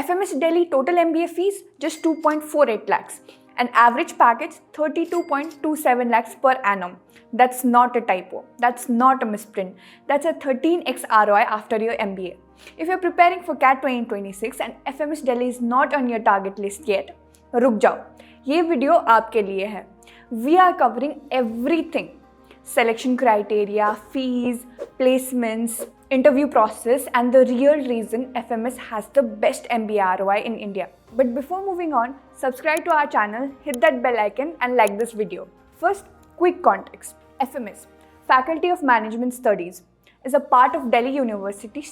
FMS Delhi total MBA fees just 2.48 lakhs. An average package 32.27 lakhs per annum. That's not a typo. That's not a misprint. That's a 13x ROI after your MBA. If you're preparing for CAT 2026 and FMS Delhi is not on your target list yet, रुक जाओ. ये video आपके लिए है. We are covering everything. Selection criteria, fees, placements, interview process, and the real reason FMS has the best MBA ROI in India. But before moving on, subscribe to our channel, hit that bell icon and like this video. First, quick context. FMS, Faculty of Management Studies, is a part of Delhi University.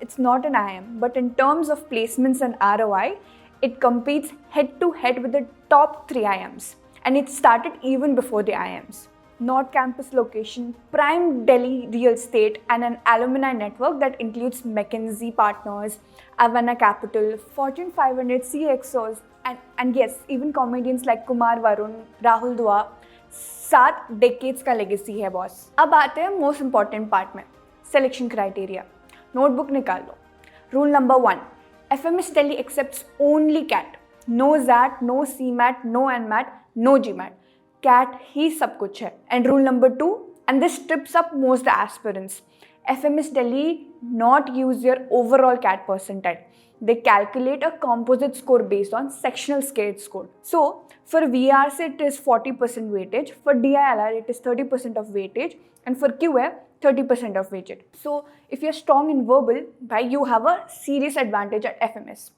It's not an IIM, but in terms of placements and ROI, it competes head to head with the top 3 IIMs. And it started even before the IIMs. North campus location, prime Delhi real estate, and an alumni network that includes McKinsey Partners, Avana Capital, Fortune 500 CXOs, and yes, even comedians like Kumar Varun, Rahul Dua. 7 decades का legacy है boss. अब आते हैं most important part में, selection criteria. Notebook निकाल लो. Rule number 1, FMS Delhi accepts only CAT. No ZAT, no CMAT, no NMAT, no GMAT. CAT ही सब कुछ है. And rule number 2, and this trips up most the aspirants. FMS Delhi not use your overall CAT percentile. They calculate a composite score based on sectional scale score. So for VRC it is 40% weightage, for DILR it is 30% of weightage, and for QA 30% of weightage. So if you're strong in verbal, you have a serious advantage at FMS.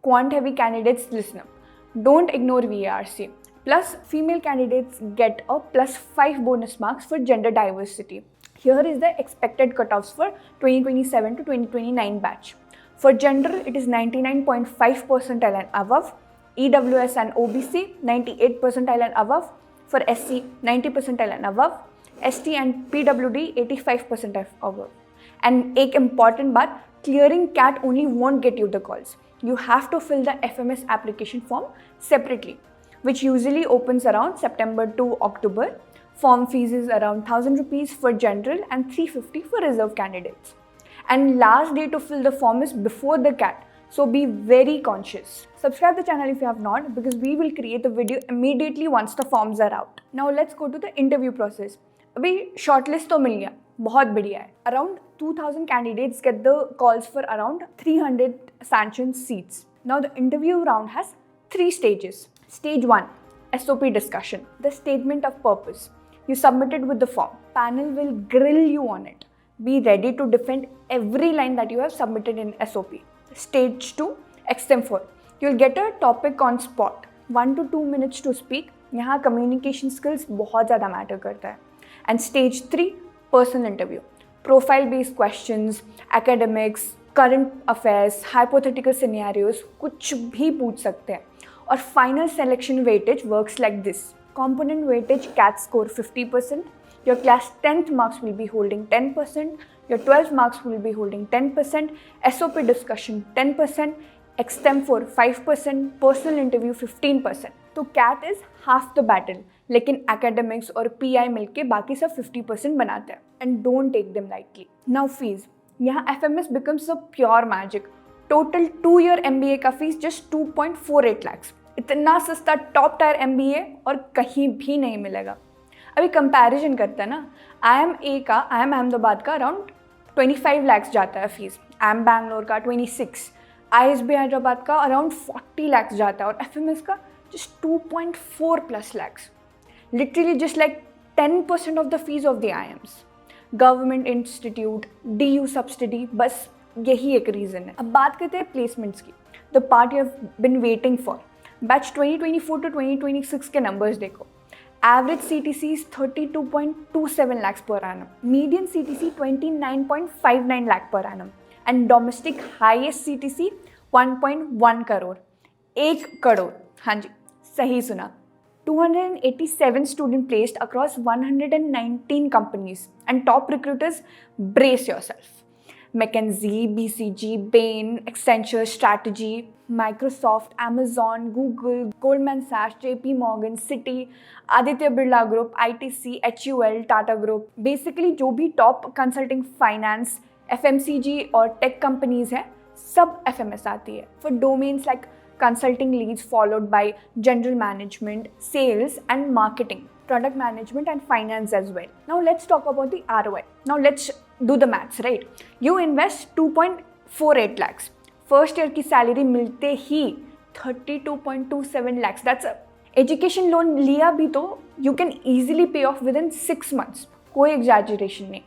Quant heavy candidates, listen up. Don't ignore VRC. Plus, female candidates get a +5 bonus marks for gender diversity. Here is the expected cutoffs for 2027 to 2029 batch. For gender, it is 99.5 percentile and above. EWS and OBC, 98 percentile and above. For SC, 90 percentile and above. ST and PWD, 85 percentile above. And एक important बात, clearing CAT only won't get you the calls. You have to fill the FMS application form separately, which usually opens around September to October. Form fees is around 1,000 rupees for general and 350 for reserve candidates. And last day to fill the form is before the CAT, so be very conscious. Subscribe the channel if you have not, because we will create the video immediately once the forms are out. Now let's go to the interview process. अभी shortlist तो मिल गया, बहुत बढ़िया है. Around 2,000 candidates get the calls for around 300 sanctioned seats. Now the interview round has 3 stages. Stage 1, SOP discussion, the statement of purpose. You submit it with the form. Panel will grill you on it. Be ready to defend every line that you have submitted in SOP. Stage 2, extempore. You'll get a topic on spot. 1 to 2 minutes to speak. यहाँ communication skills बहुत ज़्यादा matter करता है. And stage 3, personal interview. Profile based questions, academics, current affairs, hypothetical scenarios, कुछ भी पूछ सकते हैं. Or final selection weightage works like this. Component weightage CAT score 50%. Your class 10th marks will be holding 10%. Your 12th marks will be holding 10%. SOP discussion 10%. Extempore 5%. Personal interview 15%. तो CAT is half the battle. लेकिन academics और PI मिलके बाकी सब 50% बनाते हैं. And don't take them lightly. Now fees. यहाँ FMS becomes a pure magic. Total 2-year MBA का फीस जस्ट 2.48 lakhs. इतना सस्ता टॉप टायर MBA और कहीं भी नहीं मिलेगा. अभी कंपैरिजन करते हैं ना, IIM अहमदाबाद का अराउंड 25 lakhs जाता है फीस, IIM बैंगलोर का 26, ISB हैदराबाद का अराउंड 40 lakhs जाता है और FMS का just 2.4+ lakhs. Literally just like 10% of the fees of the IIMs. Government institute, DU subsidy, बस यही एक रीज़न है. अब बात करते हैं प्लेसमेंट्स की. The part you have been waiting for. Batch 2024 to 2026 के नंबर्स देखो. Average CTC is 32.27 lakhs per annum. Median CTC 29.59 lakh per annum. And domestic highest CTC 1.1 crore. 1 crore. हाँ जी, सही सुना. 287 students placed across 119 companies. And top recruiters, brace yourself. McKinsey, BCG, Bain, Accenture, Strategy, Microsoft, Amazon, Google, Goldman Sachs, JP Morgan, Citi, Aditya Birla Group, ITC, HUL, Tata Group. Basically जो भी top consulting, finance, FMCG और tech companies हैं, सब FMS आती है for domains like consulting leads followed by general management, sales and marketing, product management and finance as well. Now let's talk about the ROI. Now let's do the maths, right? You invest 2.48 lakhs. First year की salary मिलते ही 32.27 lakhs. That's a education loan लिया भी तो you can easily pay off within 6 months. कोई exaggeration नहीं.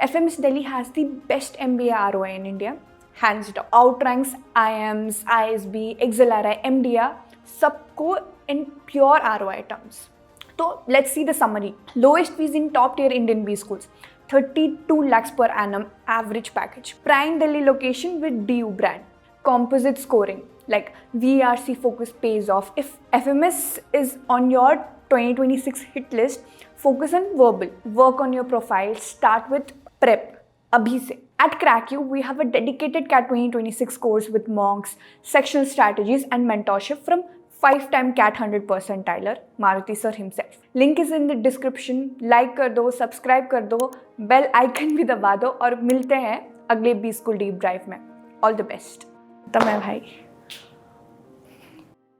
FMS Delhi has the best MBA ROI in India. Hands down. Outranks IIMs, ISB, XLRI, MDR, सबको in pure ROI terms. So let's see the summary. Lowest fees in top tier Indian B schools. 32 lakhs per annum average package. Prime Delhi location with DU brand. Composite scoring like VRC focus pays off. If FMS is on your 2026 hit list, focus on verbal. Work on your profile. Start with prep. Abhi se. At CrackU, we have a dedicated CAT 2026 course with mocks, sectional strategies and mentorship from 5-time CAT 100 percentiler, Maruti sir himself. Link is in the description. Like कर दो, subscribe कर दो, bell icon भी दबा दो और मिलते हैं अगले B School Deep Dive में. All the best. तमय भाई.